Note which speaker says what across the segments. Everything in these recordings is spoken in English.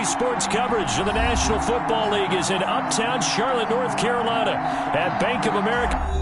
Speaker 1: Sports coverage of the National Football League is in uptown Charlotte, North Carolina at Bank of America.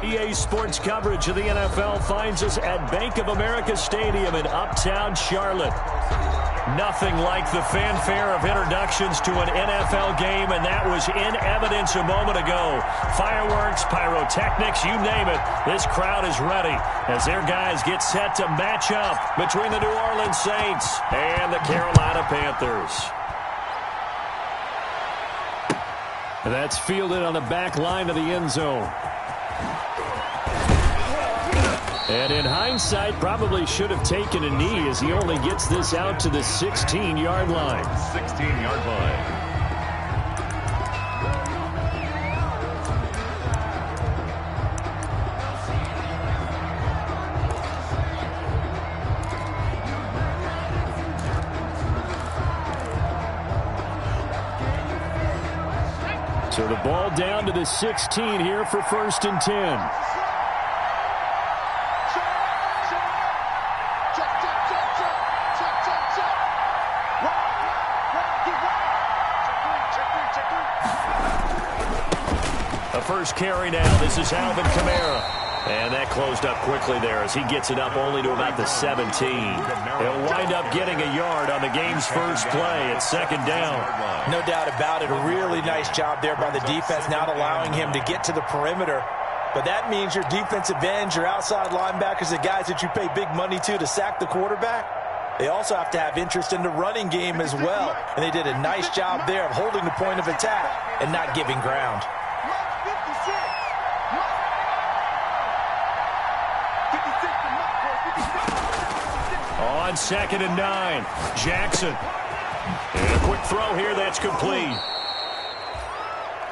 Speaker 1: EA Sports coverage of the NFL finds us at Bank of America Stadium in uptown Charlotte. Nothing like the fanfare of introductions to an NFL game, and that was in evidence a moment ago. Fireworks, pyrotechnics, you name it. This crowd is ready as their guys get set to match up between the New Orleans Saints and the Carolina Panthers. That's fielded on the back line of the end zone. And in hindsight, probably should have taken a knee as he only gets this out to the 16-yard line.
Speaker 2: 16-yard line.
Speaker 1: So the ball down to the 16 here for 1st and 10. First carry now. This is Alvin Kamara. And that closed up quickly there as he gets it up only to about the 17. He'll wind up getting a yard on the game's first play at 2nd down.
Speaker 3: No doubt about it. A really nice job there by the defense, not allowing him to get to the perimeter. But that means your defensive ends, your outside linebackers, the guys that you pay big money to sack the quarterback, they also have to have interest in the running game as well. And they did a nice job there of holding the point of attack and not giving ground.
Speaker 1: On 2nd and 9, Jackson. And a quick throw here that's complete.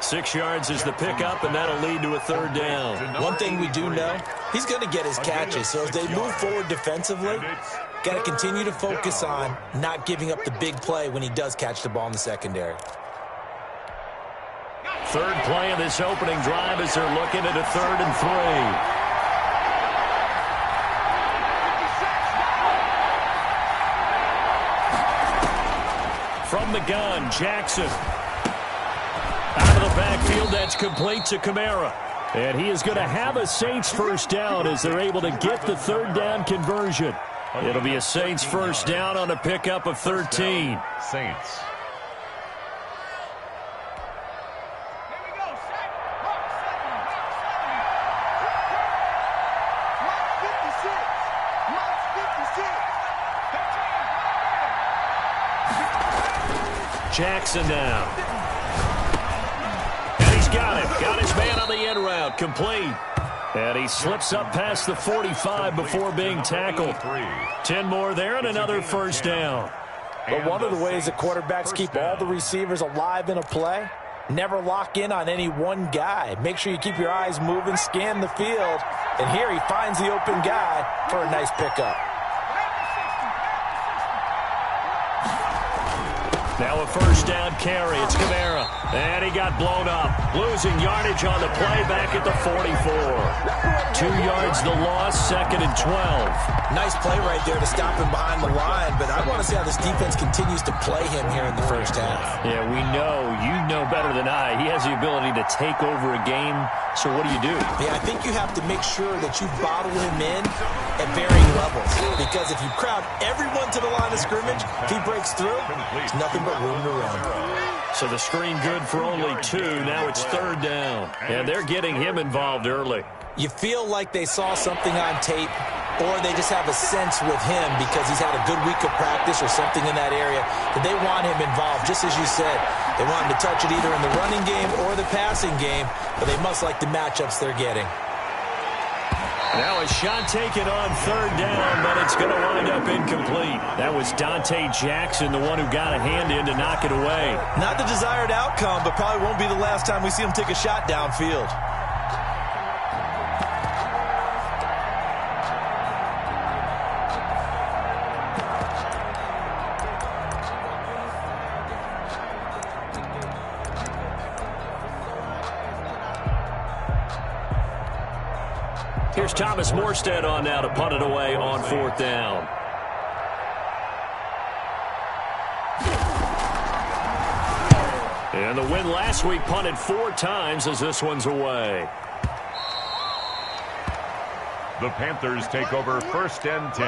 Speaker 1: 6 yards is the pickup, and that'll lead to a 3rd down.
Speaker 3: One thing we do know, he's going to get his catches. So as they move forward defensively, got to continue to focus on not giving up the big play when he does catch the ball in the secondary.
Speaker 1: 3rd play of this opening drive as they're looking at a 3rd and 3. From the gun, Jackson. Out of the backfield, that's complete to Kamara. And he is going to have a Saints first down as they're able to get the 3rd down conversion. It'll be a Saints first down on a pickup of 13.
Speaker 2: Saints.
Speaker 1: Jackson now. And he's got it. Got his man on the end route. Complete. And he slips up past the 45 before being tackled. 10 more there and another first down.
Speaker 3: But one of the ways that quarterbacks keep all the receivers alive in a play Never lock in on any one guy. Make sure you keep your eyes moving, scan the field. And here he finds the open guy for a nice pickup.
Speaker 1: Now a first down carry. It's Kamara. And he got blown up. Losing yardage on the play back at the 44. 2 yards the loss, 2nd and 12.
Speaker 3: Nice play right there to stop him behind the line, but I want to see how this defense continues to play him here in the first half.
Speaker 1: Yeah, we know. You know better than I. He has the ability to take over a game. So what do you do?
Speaker 3: Yeah, I think you have to make sure that you bottle him in at varying levels. Because if you crowd everyone to the line of scrimmage, if he breaks through, there's nothing but room to run.
Speaker 1: So the screen good for only 2. Now it's 3rd down. And they're getting him involved early.
Speaker 3: You feel like they saw something on tape, or they just have a sense with him because he's had a good week of practice or something in that area that they want him involved. Just as you said, they want him to touch it either in the running game or the passing game, but they must like the matchups they're getting.
Speaker 1: Now a shot taken on 3rd down, but it's going to wind up incomplete. That was Dante Jackson, the one who got a hand in to knock it away.
Speaker 3: Not the desired outcome, but probably won't be the last time we see him take a shot downfield.
Speaker 1: Here's Thomas Morstead on now to punt it away on 4th down. And the win last week punted 4 times as this one's away.
Speaker 2: The Panthers take over 1st and 10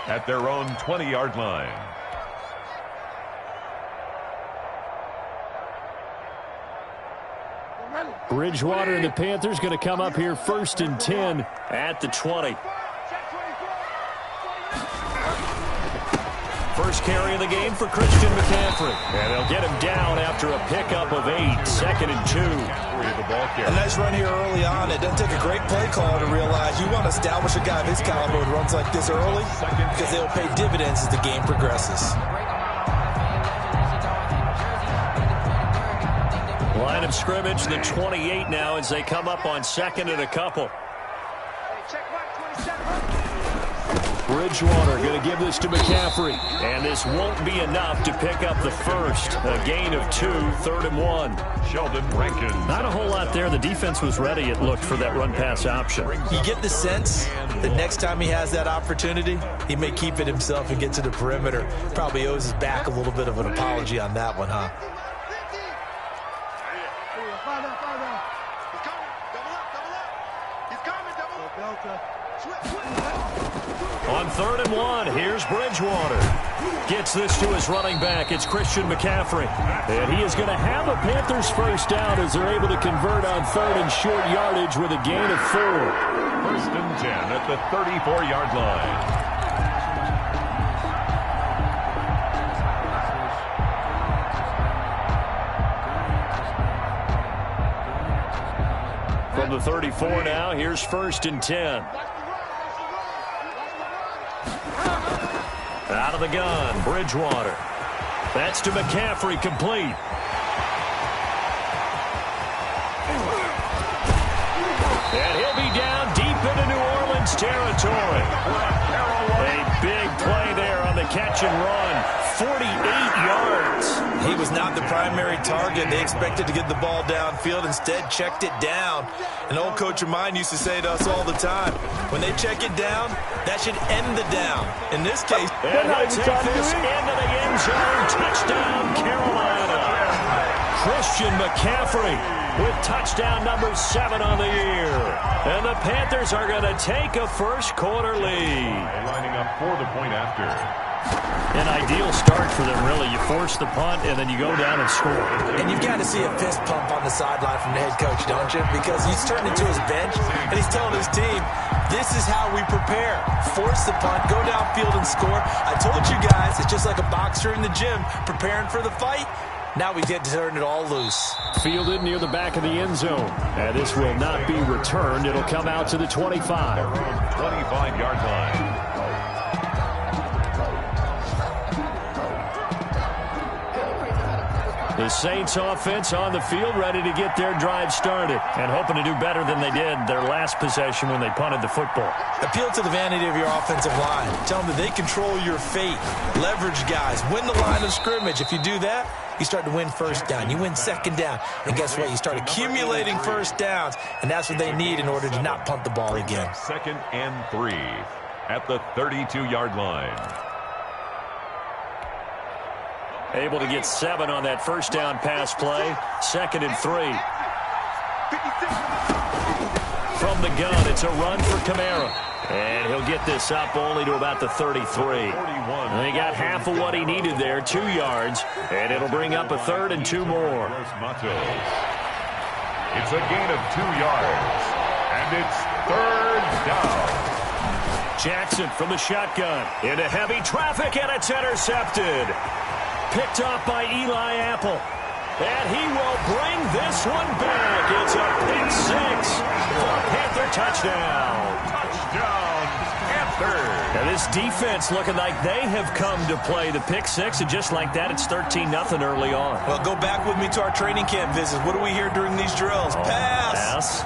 Speaker 2: at their own 20-yard line.
Speaker 1: Bridgewater and the Panthers going to come up here 1st and 10 at the 20. First carry of the game for Christian McCaffrey. And they'll get him down after a pickup of 8, 2nd and 2.
Speaker 3: A nice run here early on. It doesn't take a great play call to realize you want to establish a guy of his caliber who runs like this early because they'll pay dividends as the game progresses.
Speaker 1: Line of scrimmage, the 28 now as they come up on 2nd and a couple. Bridgewater going to give this to McCaffrey. And this won't be enough to pick up the first. A gain of 2, 3rd and 1.
Speaker 2: Sheldon Rankins.
Speaker 1: Not a whole lot there. The defense was ready, it looked, for that run-pass option.
Speaker 3: You get the sense that next time he has that opportunity, he may keep it himself and get to the perimeter. Probably owes his back a little bit of an apology on that one, huh?
Speaker 1: On 3rd and 1, here's Bridgewater. Gets this to his running back. It's Christian McCaffrey. And he is going to have a Panthers first down as they're able to convert on 3rd and short yardage with a gain of 4.
Speaker 2: 1st and 10 at the 34-yard line.
Speaker 1: From the 34 now, here's 1st and 10. Out of the gun, Bridgewater. That's to McCaffrey, complete. And he'll be down deep into New Orleans territory. A big play there on the catch and run. 48 yards.
Speaker 3: He was not the primary target. They expected to get the ball downfield. Instead, checked it down. An old coach of mine used to say to us all the time, when they check it down, that should end the down. In this case,
Speaker 1: and he'll take this into the end zone. Touchdown, Carolina. Christian McCaffrey with touchdown number 7 on the year. And the Panthers are going to take a first quarter lead.
Speaker 2: Lining up for the point after.
Speaker 1: An ideal start for them, really. You force the punt, and then you go down and score.
Speaker 3: And you've got to see a fist pump on the sideline from the head coach, don't you? Because he's turned into his bench, and he's telling his team, this is how we prepare. Force the punt, go downfield and score. I told you guys, it's just like a boxer in the gym preparing for the fight. Now we get to turn it all loose.
Speaker 1: Fielded near the back of the end zone. And this will not be returned. It'll come out to the 25.
Speaker 2: 25-yard line.
Speaker 1: The Saints offense on the field, ready to get their drive started and hoping to do better than they did their last possession when they punted the football.
Speaker 3: Appeal to the vanity of your offensive line. Tell them that they control your fate. Leverage guys. Win the line of scrimmage. If you do that, you start to win first down. You win second down. And guess what? You start accumulating first downs, and that's what they need in order to not punt the ball again.
Speaker 2: 2nd and 3 at the 32-yard line.
Speaker 1: Able to get 7 on that first down pass play. 2nd and 3. From the gun, it's a run for Kamara. And he'll get this up only to about the 33. And he got half of what he needed there, 2 yards. And it'll bring up a 3rd and 2 more.
Speaker 2: It's a gain of 2 yards. And it's 3rd down.
Speaker 1: Jackson from the shotgun. Into heavy traffic, and it's intercepted. Picked off by Eli Apple. And he will bring this one back. It's a pick 6 for a Panther touchdown.
Speaker 2: Touchdown, Panthers.
Speaker 1: Now this defense looking like they have come to play the pick 6, and just like that, it's 13-0 early on.
Speaker 3: Well, go back with me to our training camp visits. What do we hear during these drills? Pass.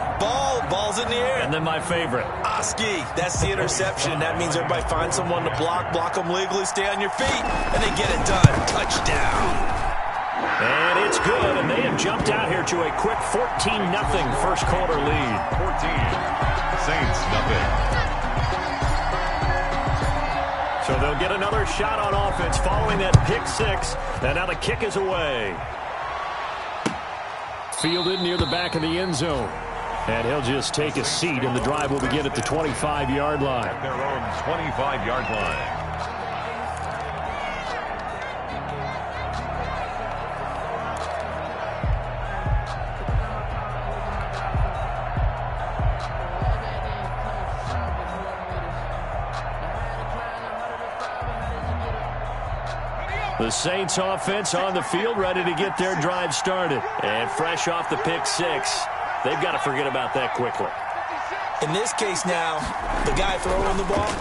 Speaker 3: Ball's in the air.
Speaker 1: And then my favorite.
Speaker 3: Oski. That's the interception. That means everybody find someone to block them legally, stay on your feet, and they get it done. Touchdown.
Speaker 1: And it's good, and they have jumped out here to a quick 14-0 first quarter lead.
Speaker 2: 14. Saints, nothing.
Speaker 1: So they'll get another shot on offense following that pick 6. And now the kick is away. Fielded near the back of the end zone. And he'll just take a seat, and the drive will begin at the 25-yard line.
Speaker 2: At their own 25-yard line.
Speaker 1: The Saints offense on the field, ready to get their drive started. And fresh off the pick 6. They've got to forget about that quickly.
Speaker 3: In this case now, the guy throwing the ball,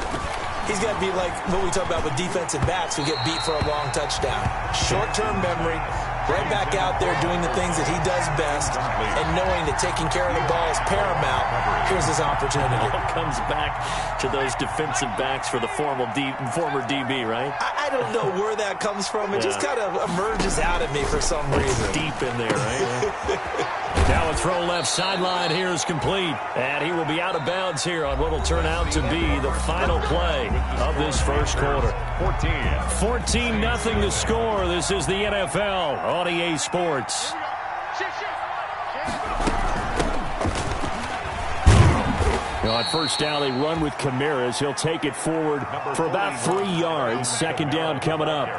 Speaker 3: he's got to be like what we talk about with defensive backs who get beat for a long touchdown. Short-term memory, right back out there doing the things that he does best, and knowing that taking care of the ball is paramount. Here's his opportunity.
Speaker 1: It all comes back to those defensive backs for the former DB, right?
Speaker 3: I don't know where that comes from. It just kind of emerges out of me for some reason.
Speaker 1: Deep in there, right? Now a throw left sideline here is complete. And he will be out of bounds here on what will turn out to be the final play of this first quarter. 14-0 the score. This is the NFL on EA Sports. On first down, they run with Kamara as he'll take it forward for about 3 yards. Second down coming up.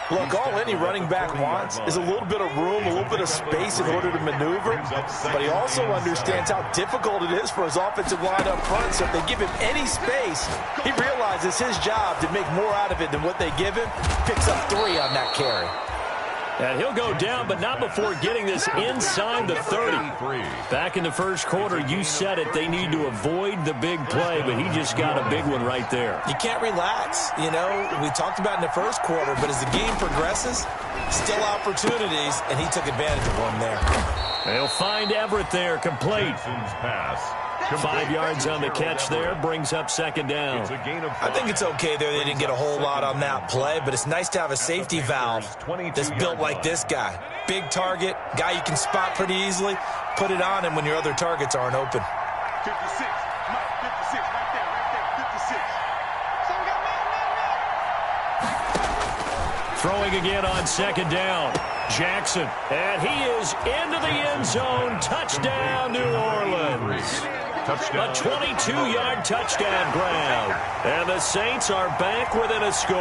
Speaker 3: Look, all any running back wants is a little bit of room, a little bit of space in order to maneuver. But he also understands how difficult it is for his offensive line up front. So if they give him any space, he realizes his job to make more out of it than what they give him. Picks up 3 on that carry.
Speaker 1: And he'll go down, but not before getting this inside the 30. Back in the first quarter, you said it, they need to avoid the big play, but he just got a big one right there.
Speaker 3: You can't relax. You know, we talked about in the first quarter, but as the game progresses, still opportunities, and he took advantage of one there.
Speaker 1: They'll find Everett there, complete.
Speaker 2: Pass.
Speaker 1: 5 yards on the catch there, brings up second down.
Speaker 3: I think it's okay there. They didn't get a whole lot on that play, but it's nice to have a safety valve that's built like this guy. Big target, guy you can spot pretty easily. Put it on him when your other targets aren't open.
Speaker 4: 56, Mike, 56, right there, 56.
Speaker 1: Throwing again on second down. Jackson, and he is into the end zone. Touchdown, New Orleans.
Speaker 2: Touchdown.
Speaker 1: A 22-yard touchdown grab. And the Saints are back within a score.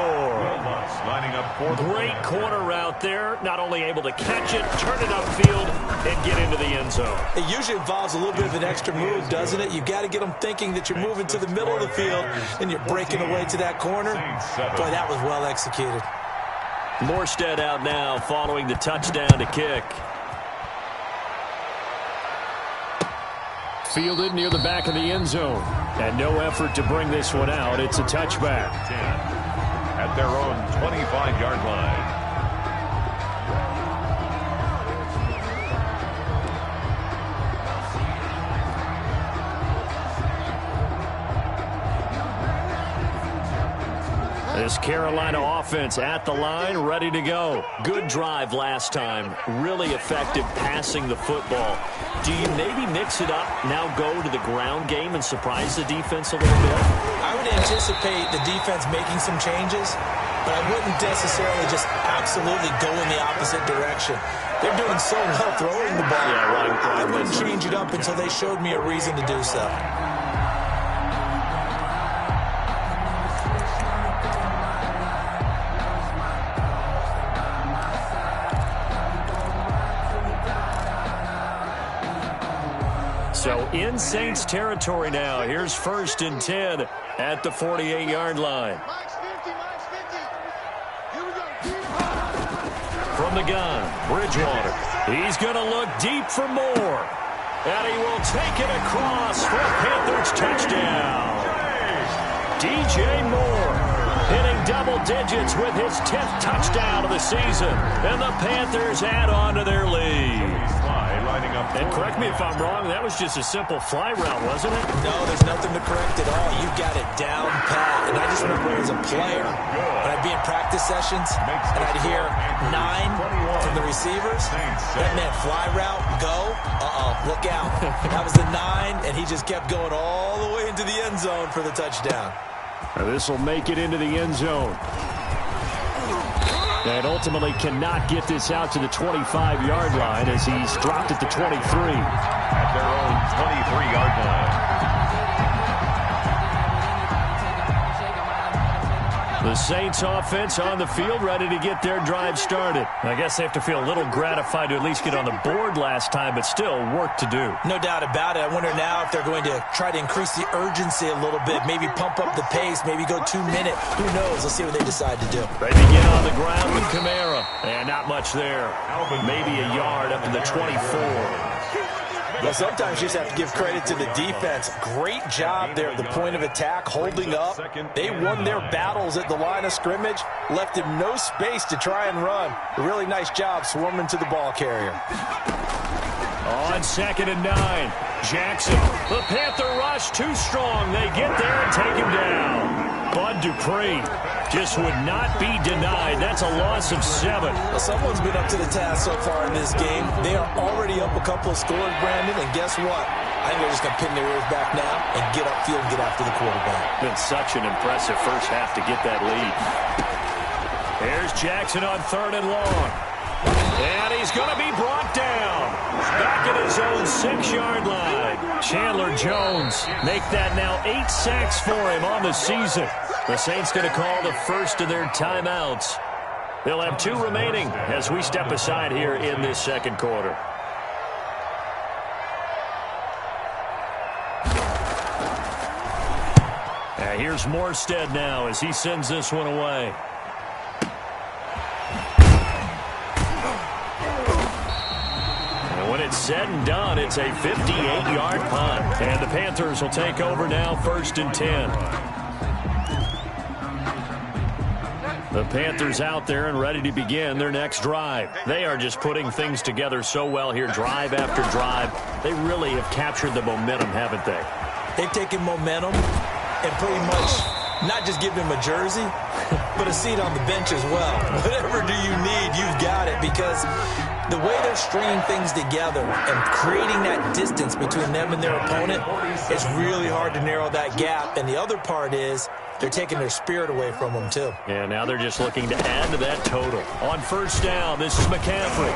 Speaker 2: Lining up for
Speaker 1: Great corner route there. Not only able to catch it, turn it upfield, and get into the end zone.
Speaker 3: It usually involves a little bit of an extra move, doesn't it? You've got to get them thinking that you're moving to the middle of the field and you're breaking away to that corner. Boy, that was well executed.
Speaker 1: Morstead out now following the touchdown to kick. Fielded near the back of the end zone. And no effort to bring this one out. It's a touchback.
Speaker 2: 10 at their own 25-yard line.
Speaker 1: Carolina offense at the line, ready to go. Good drive last time. Really effective passing the football. Do you maybe mix it up, now go to the ground game and surprise the defense a little bit?
Speaker 3: I would anticipate the defense making some changes, but I wouldn't necessarily just absolutely go in the opposite direction. They're doing so well throwing the ball.
Speaker 1: Yeah, right.
Speaker 3: I wouldn't change it up until they showed me a reason to do so.
Speaker 1: So in Saints territory now. Here's 1st and 10 at the 48-yard line. From the gun, Bridgewater. He's going to look deep for more. And he will take it across for a Panthers touchdown. DJ Moore hitting double digits with his 10th touchdown of the season. And the Panthers add on to their lead. And correct me if I'm wrong, that was just a simple fly route, wasn't it?
Speaker 3: No, there's nothing to correct at all. You got it down pat. And I just remember as a player, when I'd be in practice sessions, and I'd hear 9 from the receivers. That meant fly route, go. Look out. That was the 9, and he just kept going all the way into the end zone for the touchdown.
Speaker 1: This will make it into the end zone. And ultimately cannot get this out to the 25-yard line as he's dropped at the 23.
Speaker 2: At their own 23-yard line.
Speaker 1: The Saints offense on the field, ready to get their drive started. I guess they have to feel a little gratified to at least get on the board last time, but still work to do.
Speaker 3: No doubt about it. I wonder now if they're going to try to increase the urgency a little bit, maybe pump up the pace, maybe go 2 minute. Who knows? Let's see what they decide to do.
Speaker 1: They begin on the ground with Kamara. And not much there. Maybe a yard up to the 24.
Speaker 3: Well, sometimes you just have to give credit to the defense. Great job there at the point of attack, holding up. They won their battles at the line of scrimmage, left him no space to try and run. A really nice job swarming to the ball carrier.
Speaker 1: On 2nd and 9, Jackson. The Panther rush too strong. They get there and take him down. Bud Dupree just would not be denied. That's a loss of 7.
Speaker 3: Well, someone's been up to the task so far in this game. They are already up a couple of scores, Brandon, and guess what? I think they're just going to pin their ears back now and get upfield and get after the quarterback.
Speaker 1: Been such an impressive first half to get that lead. Here's Jackson on 3rd and long. And he's going to be brought down. Back at his own 6-yard line. Chandler Jones make that now 8 sacks for him on the season. The Saints going to call the first of their timeouts. They'll have 2 remaining as we step aside here in this second quarter. Here's Morstead now as he sends this one away. And when it's said and done, it's a 58-yard punt. And the Panthers will take over now, 1st and 10. The Panthers out there and ready to begin their next drive. They are just putting things together so well here, drive after drive. They really have captured the momentum, haven't they?
Speaker 3: They've taken momentum and pretty much not just given him a jersey, but a seat on the bench as well. Whatever do you need, you've got it, because the way they're stringing things together and creating that distance between them and their opponent, it's really hard to narrow that gap. And the other part is they're taking their spirit away from them, too.
Speaker 1: Yeah, now they're just looking to add to that total. On 1st down, this is McCaffrey.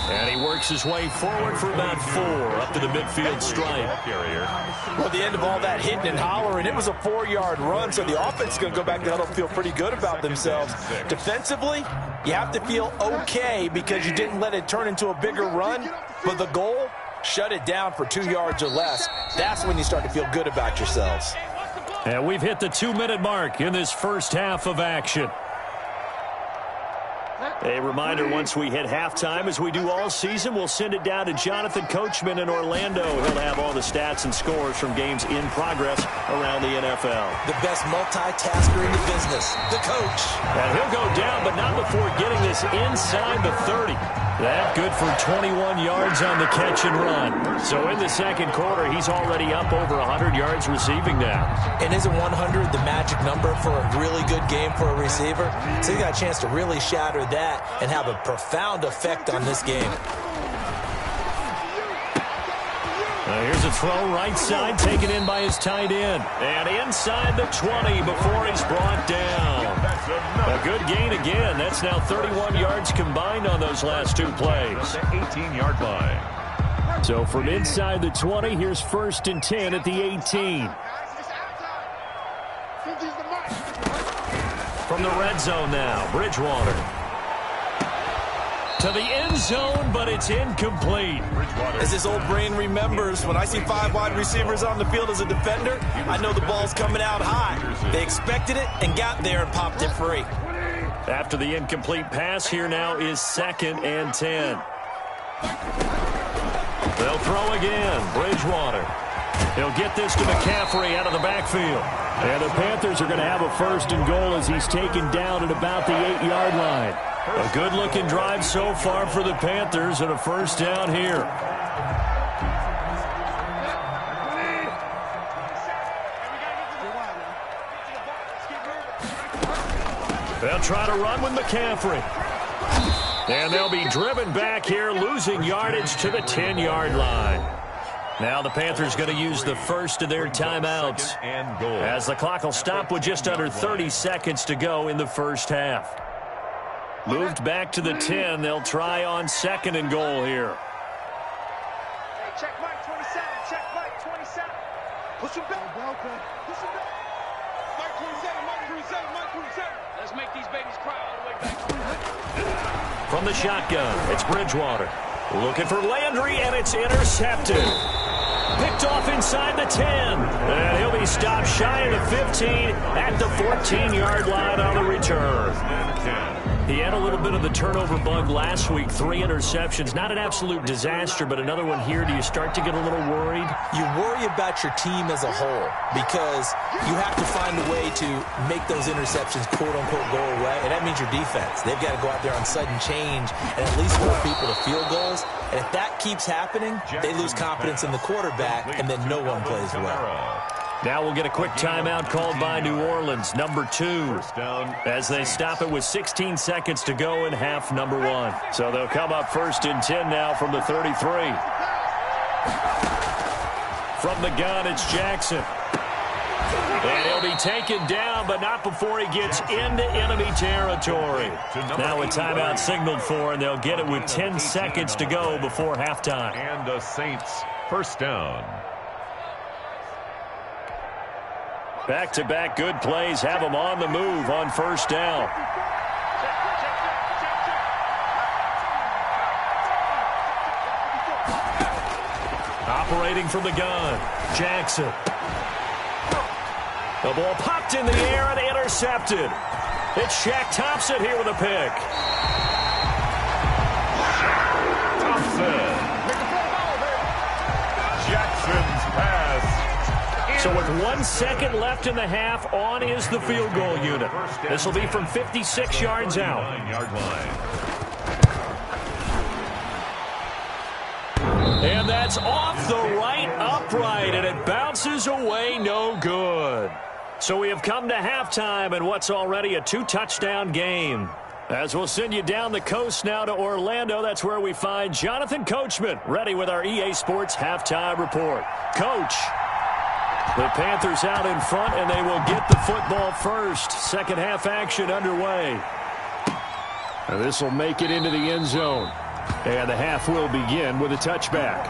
Speaker 1: And he works his way forward for about 4 up to the midfield stripe.
Speaker 3: Well, at the end of all that hitting and hollering, it was a 4-yard run, so the offense is going to go back to huddle, feel pretty good about themselves. Defensively, you have to feel okay because you didn't let it turn into a bigger run, but the goal, shut it down for 2 yards or less. That's when you start to feel good about yourselves.
Speaker 1: And we've hit the 2-minute mark in this first half of action. A reminder, once we hit halftime, as we do all season, we'll send it down to Jonathan Coachman in Orlando. He'll have all the stats and scores from games in progress around the NFL.
Speaker 3: The best multitasker in the business, the coach.
Speaker 1: And he'll go down, but not before getting this inside the 30. That good for 21 yards on the catch and run. So in the second quarter, he's already up over 100 yards receiving now.
Speaker 3: And isn't 100 the magic number for a really good game for a receiver? So he got a chance to really shatter that and have a profound effect on this game.
Speaker 1: Here's a throw right side, taken in by his tight end. And inside the 20 before he's brought down. A good gain again. That's now 31 yards combined on those last two plays.
Speaker 2: The 18-yard line.
Speaker 1: So from inside the 20, here's 1st and 10 at the 18. From the red zone now, Bridgewater. To the end zone, but it's incomplete.
Speaker 3: As his old brain remembers, when I see 5 wide receivers on the field as a defender, I know the ball's coming out high. They expected it and got there and popped it free.
Speaker 1: After the incomplete pass, here now is 2nd and 10. They'll throw again. Bridgewater. He'll get this to McCaffrey out of the backfield. And the Panthers are going to have a 1st and goal as he's taken down at about the 8-yard line. A good-looking drive so far for the Panthers and a 1st down here. They'll try to run with McCaffrey. And they'll be driven back here, losing yardage to the 10-yard line. Now the Panthers going to use the first of their timeouts as the clock will stop with just under 30 seconds to go in the first half. Moved back to the 10. They'll try on 2nd and goal here.
Speaker 4: Hey, check Mike 27. Check Mike 27. Push him back. Push him back. Mike 27. Mike 27. Mike 27. Let's make these babies cry all the way back.
Speaker 1: From the shotgun, it's Bridgewater. Looking for Landry, and it's intercepted. Picked off inside the 10. And he'll be stopped shy of the 15 at the 14-yard line on the return. He had a little bit of the turnover bug last week, 3 interceptions. Not an absolute disaster, but another one here. Do you start to get a little worried?
Speaker 3: You worry about your team as a whole because you have to find a way to make those interceptions, quote-unquote, go away, and that means your defense. They've got to go out there on sudden change and at least hold people to field goals. And if that keeps happening, they lose confidence in the quarterback, and then no one plays well.
Speaker 1: Now we'll get a quick timeout called by New Orleans, number 2, as they stop it with 16 seconds to go in half number 1. So they'll come up 1st and 10 now from the 33. From the gun, it's Jackson. And he'll be taken down, but not before he gets into enemy territory. Now a timeout signaled for, and they'll get it with 10 seconds to go before halftime.
Speaker 2: And the Saints, 1st down.
Speaker 1: Back-to-back good plays have them on the move on 1st down. Operating from the gun, Jackson. The ball popped in the air and intercepted. It's Shaq Thompson here with a pick.
Speaker 2: Thompson. Jackson's pass.
Speaker 1: So with 1 second left in the half, on is the field goal unit. This will be from 56 yards out.
Speaker 2: 9-yard line.
Speaker 1: And that's off the right upright, and it bounces away no good. So we have come to halftime in what's already a 2-touchdown game. As we'll send you down the coast now to Orlando, that's where we find Jonathan Coachman ready with our EA Sports halftime report. Coach. The Panthers out in front, and they will get the football first. Second half action underway. And this will make it into the end zone. And the half will begin with a touchback.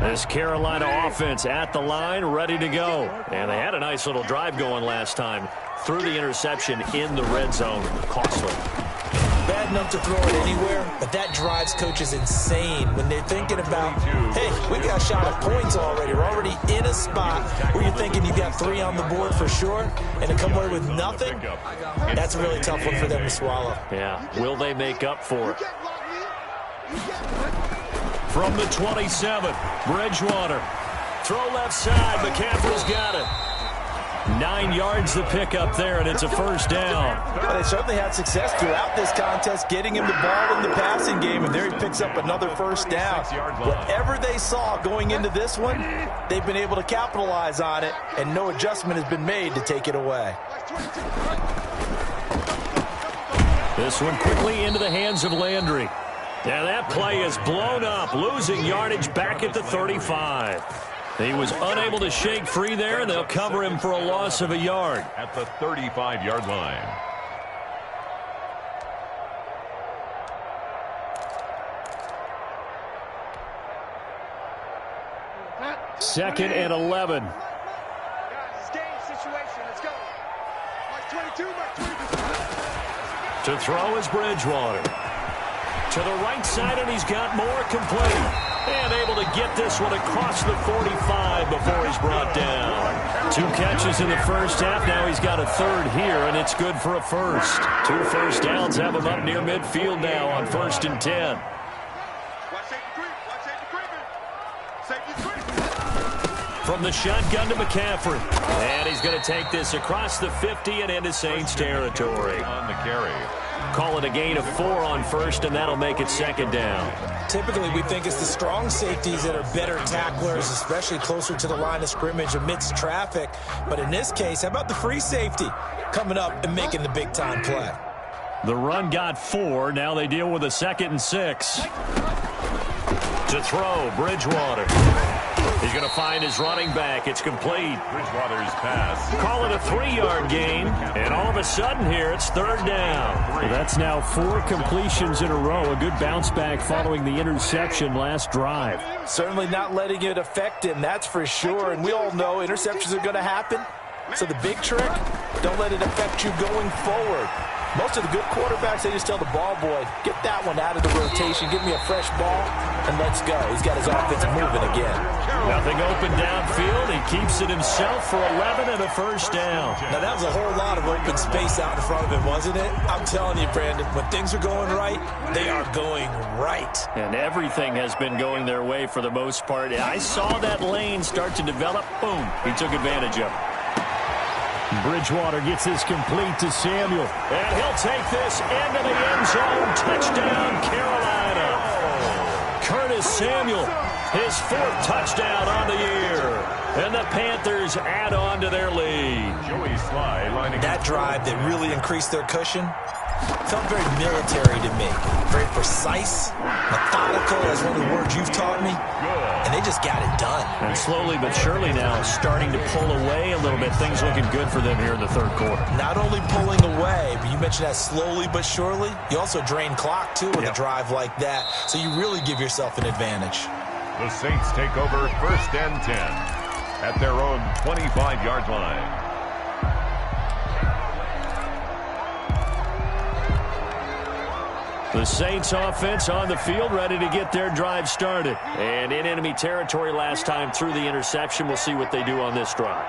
Speaker 1: This Carolina offense at the line, ready to go. And they had a nice little drive going last time. Threw the interception in the red zone. Costly.
Speaker 3: Bad had enough to throw it anywhere, but that drives coaches insane when they're thinking about, hey, we got a shot at points already. We're already in a spot where you're thinking you got 3 on the board for sure, and to come away with nothing, that's a really tough one for them to swallow.
Speaker 1: Yeah, will they make up for it? From the 27, Bridgewater. Throw left side, McCaffrey's got it. 9 yards to pick up there, and it's a first down.
Speaker 3: Well, they certainly had success throughout this contest, getting him the ball in the passing game, and there he picks up another first down. Whatever they saw going into this one, they've been able to capitalize on it, and no adjustment has been made to take it away.
Speaker 1: This one quickly into the hands of Landry. Now that play is blown up, losing yardage back at the 35. He was unable to shake free there, and they'll cover him for a loss of a yard.
Speaker 2: At the 35-yard line.
Speaker 1: Second and 11.
Speaker 4: Guys, it's game situation. Let's go. Mark 22, Mark 22.
Speaker 1: To throw is Bridgewater. To the right side, and he's got more complete. And able to get this one across the 45 before he's brought down. 2 catches in the first half. Now he's got a third here, and it's good for a first. 2 first downs have him up near midfield now on 1st and 10. From the shotgun to McCaffrey. And he's going to take this across the 50 and into Saints territory.
Speaker 2: On the carry.
Speaker 1: Call it a gain of 4 on first, and that'll make it second down.
Speaker 3: Typically, we think it's the strong safeties that are better tacklers, especially closer to the line of scrimmage amidst traffic. But in this case, how about the free safety coming up and making the big-time play?
Speaker 1: The run got 4. Now they deal with a 2nd and 6. To throw, Bridgewater. He's going to find his running back. It's complete.
Speaker 2: Bridgewater's pass.
Speaker 1: Call it a 3-yard gain, and all of a sudden here it's 3rd down. Well, that's now 4 completions in a row. A good bounce back following the interception last drive.
Speaker 3: Certainly not letting it affect him, that's for sure. And we all know interceptions are going to happen. So the big trick, don't let it affect you going forward. Most of the good quarterbacks, they just tell the ball boy, get that one out of the rotation, give me a fresh ball, and let's go. He's got his offense moving again.
Speaker 1: Nothing open downfield. He keeps it himself for 11 and a first down.
Speaker 3: Now, that was a whole lot of open space out in front of him, wasn't it? I'm telling you, Brandon, when things are going right, they are going right.
Speaker 1: And everything has been going their way for the most part. I saw that lane start to develop. Boom. He took advantage of it. Bridgewater gets this complete to Samuel. And he'll take this into the end zone. Touchdown, Carolina. Curtis Samuel, his 4th touchdown on the year. And the Panthers add on to their lead.
Speaker 2: Joey Sly lining
Speaker 3: that drive that really increased their cushion felt very military to me. Very precise, methodical, as one of the words you've taught me. And they just got it done.
Speaker 1: And slowly but surely now starting to pull away a little bit. Things looking good for them here in the 3rd quarter.
Speaker 3: Not only pulling away, but you mentioned that slowly but surely. You also drain clock, too, with a drive like that. So you really give yourself an advantage.
Speaker 2: The Saints take over 1st and 10 at their own 25-yard line.
Speaker 1: The Saints offense on the field, ready to get their drive started. And in enemy territory last time through the interception. We'll see what they do on this drive.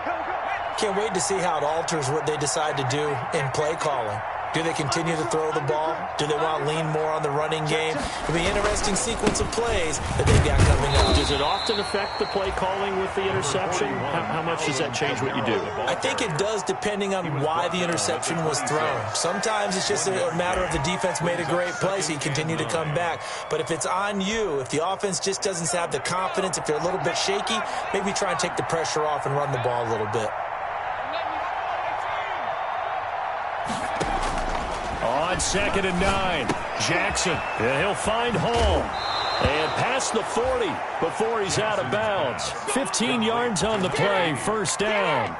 Speaker 3: Can't wait to see how it alters what they decide to do in play calling. Do they continue to throw the ball? Do they want to lean more on the running game? It'll be an interesting sequence of plays that they've got coming up.
Speaker 1: Does it often affect the play calling with the interception? How much does that change what you do?
Speaker 3: I think it does, depending on why the interception was thrown. Sometimes it's just a matter of the defense made a great play, so you continue to come back. But if it's on you, if the offense just doesn't have the confidence, if they're a little bit shaky, maybe try and take the pressure off and run the ball a little bit.
Speaker 1: On 2nd and 9, Jackson, and he'll find Hall. And past the 40 before he's out of bounds. 15 yards on the play, 1st down.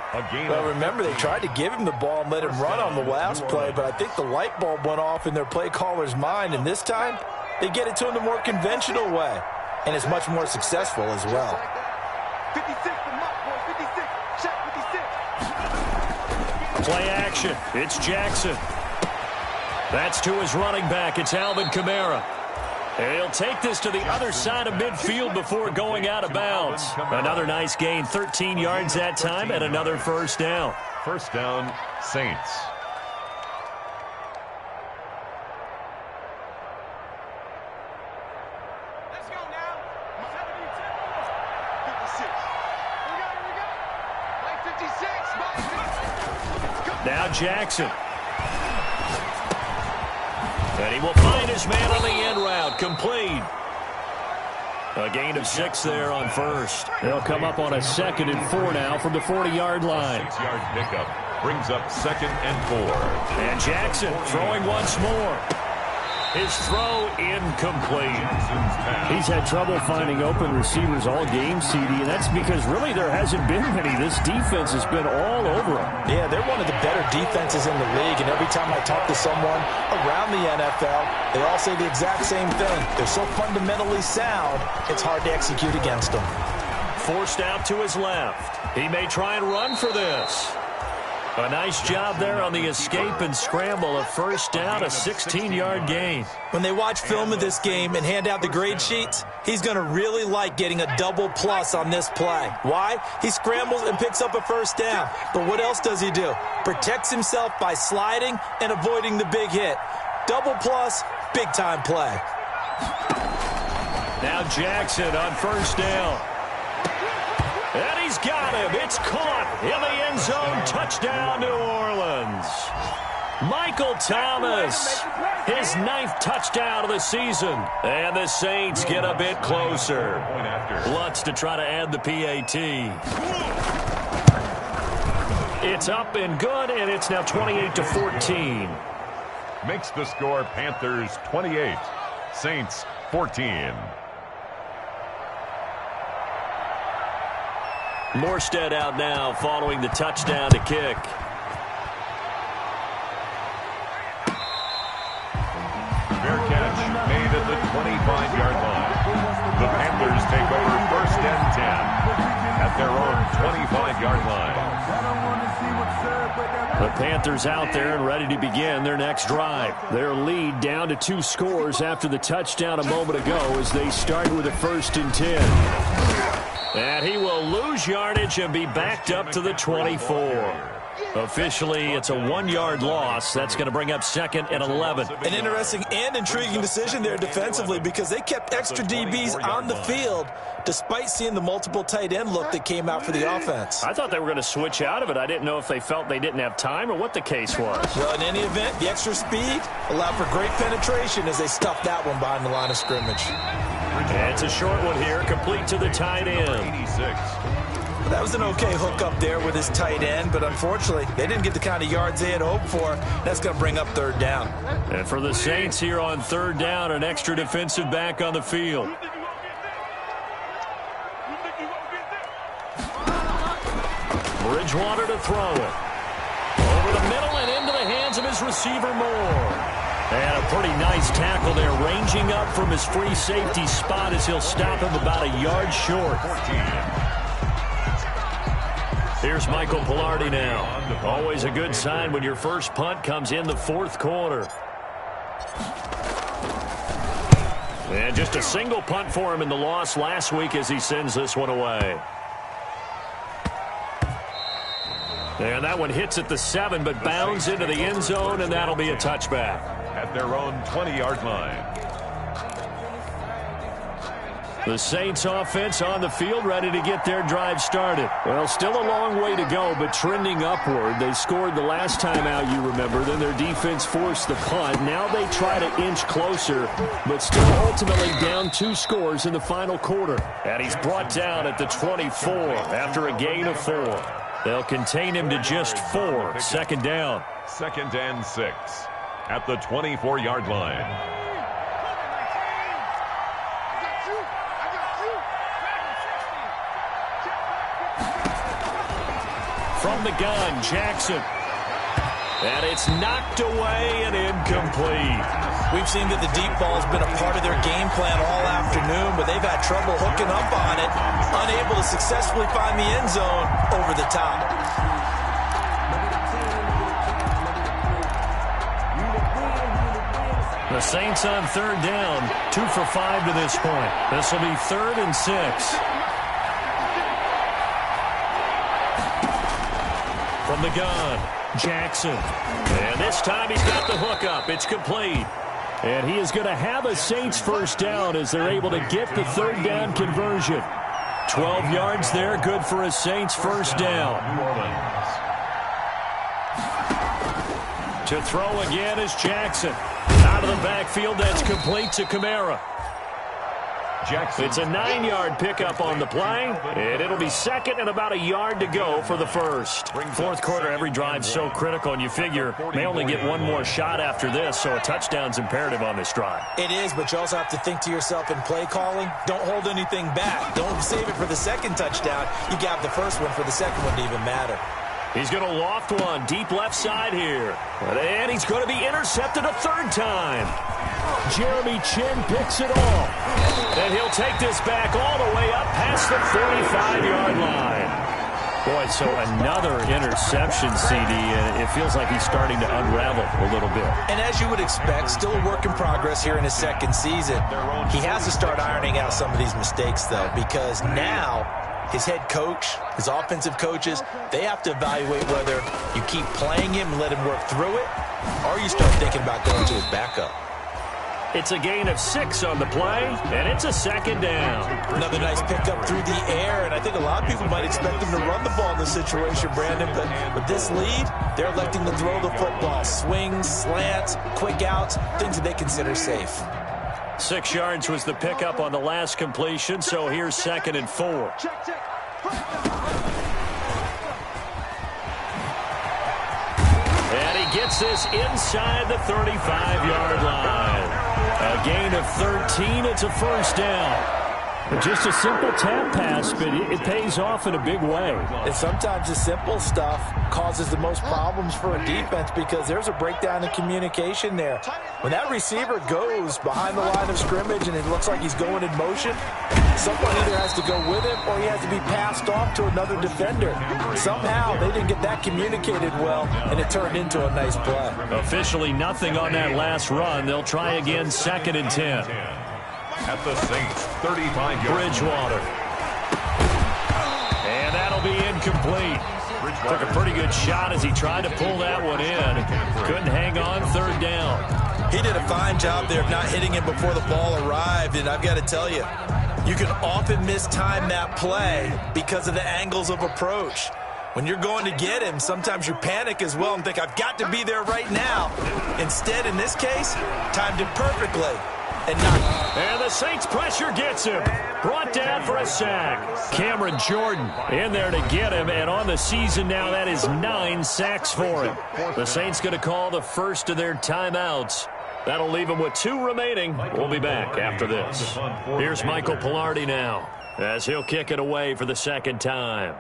Speaker 3: Well, remember, they tried to give him the ball and let him run on the last play, but I think the light bulb went off in their play caller's mind, and this time they get it to him the more conventional way, and it's much more successful as well.
Speaker 4: 56 for Mark, boy, 56. Check 56.
Speaker 1: Play action. It's Jackson. That's to his running back. It's Alvin Kamara. And he'll take this to the other side of midfield before going out of bounds. Another nice gain, 13 yards that time, and another first down.
Speaker 2: First down, Saints.
Speaker 4: Let's go now. 56. We got it.
Speaker 1: Now Jackson. And he will find his man on the end route. Complete. A gain of 6 there on first. They'll come up on a 2nd and 4 now from the 40-yard line.
Speaker 2: 6-yard pickup brings up 2nd and 4.
Speaker 1: And Jackson throwing once more. His throw incomplete. He's had trouble finding open receivers all game, CD, and that's because really there hasn't been many. This defense has been all over him.
Speaker 3: Yeah, they're one of the better defenses in the league, and every time I talk to someone around the NFL, they all say the exact same thing. They're so fundamentally sound, it's hard to execute against them.
Speaker 1: Forced out to his left. He may try and run for this. A nice job there on the escape and scramble. A first down, a 16-yard gain.
Speaker 3: When they watch film of this game and hand out the grade sheets, he's going to really like getting a double plus on this play. Why? He scrambles and picks up a first down. But what else does he do? Protects himself by sliding and avoiding the big hit. Double plus, big-time play.
Speaker 1: Now Jackson on first down. And he's got him. It's caught in the end zone. Touchdown, New Orleans. Michael Thomas, his 9th touchdown of the season. And the Saints get a bit closer. Lutz to try to add the PAT. It's up and good, and it's now 28-14.
Speaker 2: Makes the score Panthers 28, Saints 14.
Speaker 1: Morstead out now following the touchdown to kick.
Speaker 2: Fair catch made at the 25-yard line. The Panthers take over 1st and 10 at their own 25-yard line.
Speaker 1: The Panthers out there and ready to begin their next drive. Their lead down to 2 scores after the touchdown a moment ago as they start with a 1st and 10. And he will lose yardage and be backed up to the 24. Officially, it's a 1-yard loss. That's going to bring up 2nd and 11.
Speaker 3: An interesting and intriguing decision there defensively because they kept extra DBs on the field despite seeing the multiple tight end look that came out for the offense.
Speaker 1: I thought they were going to switch out of it. I didn't know if they felt they didn't have time or what the case was.
Speaker 3: Well, in any event, the extra speed allowed for great penetration as they stuffed that one behind the line of scrimmage.
Speaker 1: And it's a short one here, complete to the tight end.
Speaker 2: 86.
Speaker 3: That was an okay hookup there with his tight end, but unfortunately, they didn't get the kind of yards they had hoped for. That's going to bring up 3rd down.
Speaker 1: And for the Saints here on 3rd down, an extra defensive back on the field. Bridgewater to throw it. Over the middle and into the hands of his receiver Moore. And a pretty nice tackle there, ranging up from his free safety spot as he'll stop him about a yard short.
Speaker 2: 14.
Speaker 1: Here's Michael Pilardi now. Always a good sign when your first punt comes in the 4th quarter. And just a single punt for him in the loss last week as he sends this one away. And that one hits at the 7, but bounds into the end zone, and that'll be a touchback.
Speaker 2: At their own 20-yard line.
Speaker 1: The Saints offense on the field, ready to get their drive started. Well, still a long way to go, but trending upward. They scored the last time out, you remember. Then their defense forced the punt. Now they try to inch closer, but still ultimately down 2 scores in the final quarter. And he's brought down at the 24 after a gain of 4. They'll contain him to just 4. 2nd down.
Speaker 2: 2nd and 6 at the 24-yard line.
Speaker 1: From the gun, Jackson. And it's knocked away and incomplete.
Speaker 3: We've seen that the deep ball has been a part of their game plan all afternoon, but they've had trouble hooking up on it, unable to successfully find the end zone over the top.
Speaker 1: The Saints on third down, 2 for 5 to this point. This will be 3rd and 6. From the gun, Jackson. And this time he's got the hook up. It's complete. And he is going to have a Saints first down as they're able to get the third down conversion. 12 yards there, good for a Saints first down. To throw again is Jackson. Out of the backfield, that's complete to Kamara.
Speaker 2: Jackson.
Speaker 1: It's a 9-yard pickup on the play, and it'll be 2nd and about a yard to go for the first. Fourth quarter, every drive's so critical, and you figure they only get one more shot after this, so a touchdown's imperative on this drive.
Speaker 3: It is, but you also have to think to yourself in play calling, don't hold anything back. Don't save it for the second touchdown. You got the first one for the second one to even matter.
Speaker 1: He's going to loft one deep left side here. And he's going to be intercepted a third time. Jeremy Chin picks it off. And he'll take this back all the way up past the 45-yard line. Boy, so another interception, CD, and it feels like he's starting to unravel a little bit.
Speaker 3: And as you would expect, still a work in progress here in his second season. He has to start ironing out some of these mistakes, though, because now his head coach, his offensive coaches, they have to evaluate whether you keep playing him and let him work through it, or you start thinking about going to his backup.
Speaker 1: It's a gain of 6 on the play, and it's a 2nd down.
Speaker 3: Another nice pickup through the air, and I think a lot of people might expect him to run the ball in this situation, Brandon, but with this lead, they're electing to throw the football. Swings, slants, quick outs, things that they consider safe.
Speaker 1: 6 yards was the pickup on the last completion, so here's 2nd and 4. And he gets this inside the 35-yard line. A gain of 13, it's a first down. Just a simple tap pass, but it pays off in a big way.
Speaker 3: And sometimes the simple stuff causes the most problems for a defense because there's a breakdown in communication there. When that receiver goes behind the line of scrimmage and it looks like he's going in motion, someone either has to go with him or he has to be passed off to another defender. Somehow they didn't get that communicated well, and it turned into a nice play.
Speaker 1: Officially nothing on that last run. They'll try again 2nd and 10.
Speaker 2: At the Saints, 35-yard
Speaker 1: Bridgewater. And that'll be incomplete. Took a pretty good shot as he tried to pull that one in. Couldn't hang on, 3rd down.
Speaker 3: He did a fine job there of not hitting him before the ball arrived, and I've got to tell you, you can often mistime that play because of the angles of approach. When you're going to get him, sometimes you panic as well and think, I've got to be there right now. Instead, in this case, timed it perfectly.
Speaker 1: And the Saints pressure gets him. Brought down for a sack. Cameron Jordan in there to get him. And on the season now, that is 9 sacks for him. The Saints going to call the first of their timeouts. That'll leave them with 2 remaining. We'll be back after this. Here's Michael Pilardi now as he'll kick it away for the 2nd time.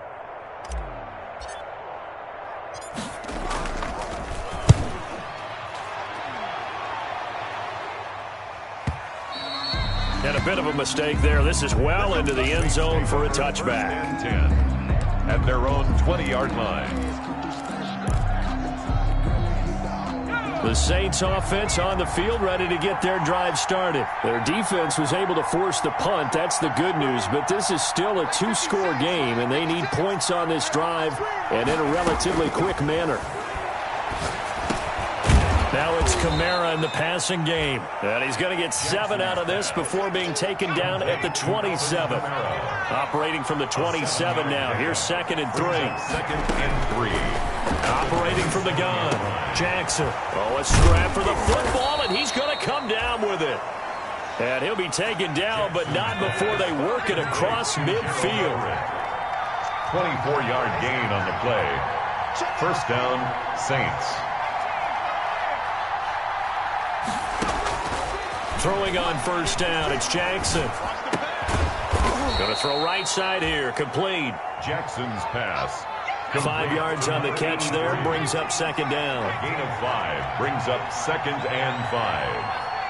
Speaker 1: And a bit of a mistake there. This is well into the end zone for a touchback.
Speaker 2: 10 at their own 20-yard line.
Speaker 1: The Saints offense on the field ready to get their drive started. Their defense was able to force the punt. That's the good news. But this is still a 2-score game, and they need points on this drive and in a relatively quick manner. Now it's Kamara in the passing game. And he's going to get 7 out of this before being taken down at the 27. Operating from the 27 now. Here's 2nd and 3.
Speaker 2: 2nd and 3.
Speaker 1: Operating from the gun. Jackson. Oh, a scrap for the football, and he's going to come down with it. And he'll be taken down, but not before they work it across midfield.
Speaker 2: 24-yard gain on the play. First down, Saints.
Speaker 1: Throwing on first down, it's Jackson. Going to throw right side here, complete.
Speaker 2: Jackson's pass.
Speaker 1: 5 yards on the catch there, brings up 2nd down.
Speaker 2: A gain of 5 brings up 2nd and 5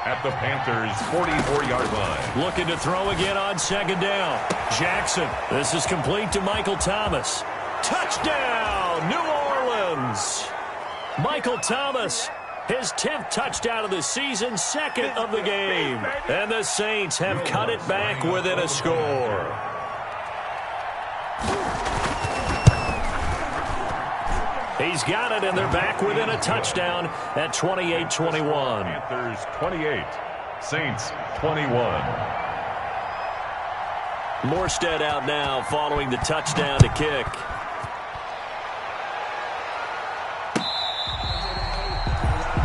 Speaker 2: at the Panthers' 44-yard line.
Speaker 1: Looking to throw again on 2nd down. Jackson, this is complete to Michael Thomas. Touchdown, New Orleans. Michael Thomas His 10th touchdown of the season, second of the game. And the Saints have cut it back within a score. He's got it, and they're back within a touchdown at 28-21.
Speaker 2: Panthers 28, Saints 21.
Speaker 1: Morstead out now following the touchdown to kick.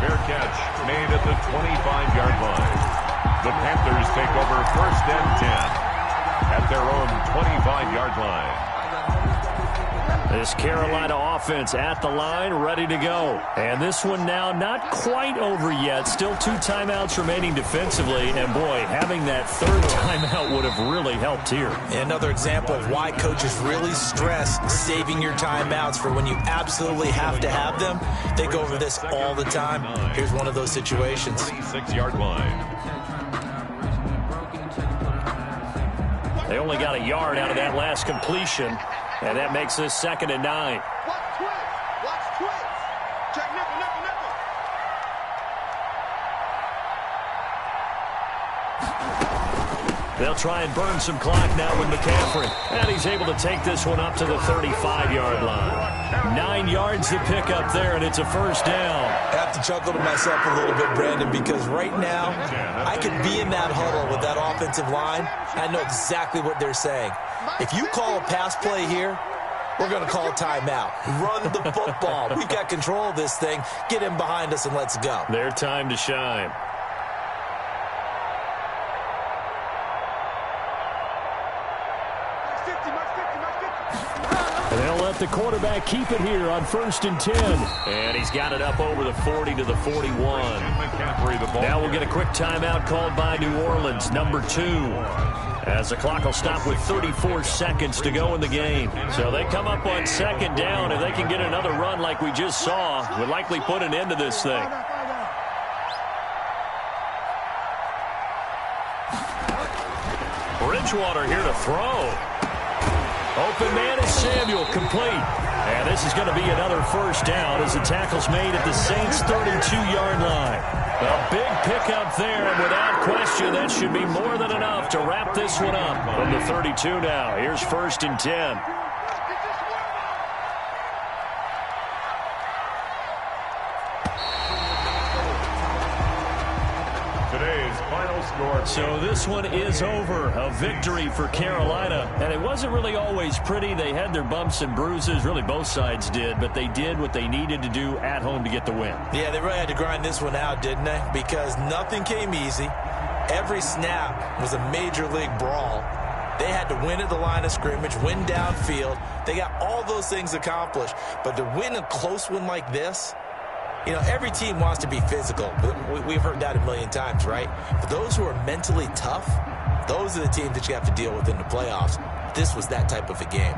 Speaker 2: Fair catch made at the 25-yard line. The Panthers take over 1st and 10 at their own 25-yard line.
Speaker 1: This Carolina offense at the line, ready to go. And this one now not quite over yet. Still 2 timeouts remaining defensively. And, boy, having that 3rd timeout would have really helped here.
Speaker 3: Another example of why coaches really stress saving your timeouts for when you absolutely have to have them. They go over this all the time. Here's one of those situations.
Speaker 2: 26-yard line.
Speaker 1: They only got a yard out of that last completion. And that makes this 2nd and 9.
Speaker 4: Watch twist. Watch twist. Check nickel, nickel, nickel.
Speaker 1: They'll try and burn some clock now with McCaffrey. And he's able to take this one up to the 35-yard line. 9 yards to pick up there, and it's a 1st down.
Speaker 3: I have to chuckle to myself a little bit, Brandon, because right now I could be in that huddle with that offensive line. I know exactly what they're saying. If you call a pass play here, we're going to call a timeout. Run the football. We've got control of this thing. Get him behind us and let's go.
Speaker 1: Their time to shine. And they'll let the quarterback keep it here on 1st and 10. And he's got it up over the 40 to the 41. Now we'll get a quick timeout called by New Orleans, number 2. As the clock will stop with 34 seconds to go in the game. So they come up on 2nd down. If they can get another run like we just saw, would likely put an end to this thing. Bridgewater here to throw. Open man is Samuel, complete. And this is going to be another 1st down as the tackle's made at the Saints' 32-yard line. A big pickup there, and without question, that should be more than enough to wrap this one up from the 32 now. Here's 1st and 10.
Speaker 2: Today's final score.
Speaker 1: So this one is over. A victory for Carolina. And it wasn't really always pretty. They had their bumps and bruises. Really, both sides did. But they did what they needed to do at home to get the win.
Speaker 3: Yeah, they really had to grind this one out, didn't they? Because nothing came easy. Every snap was a major league brawl. They had to win at the line of scrimmage, win downfield. They got all those things accomplished. But to win a close one like this, you know, every team wants to be physical. We've heard that a million times, right? But those who are mentally tough, those are the teams that you have to deal with in the playoffs. This was that type of a game.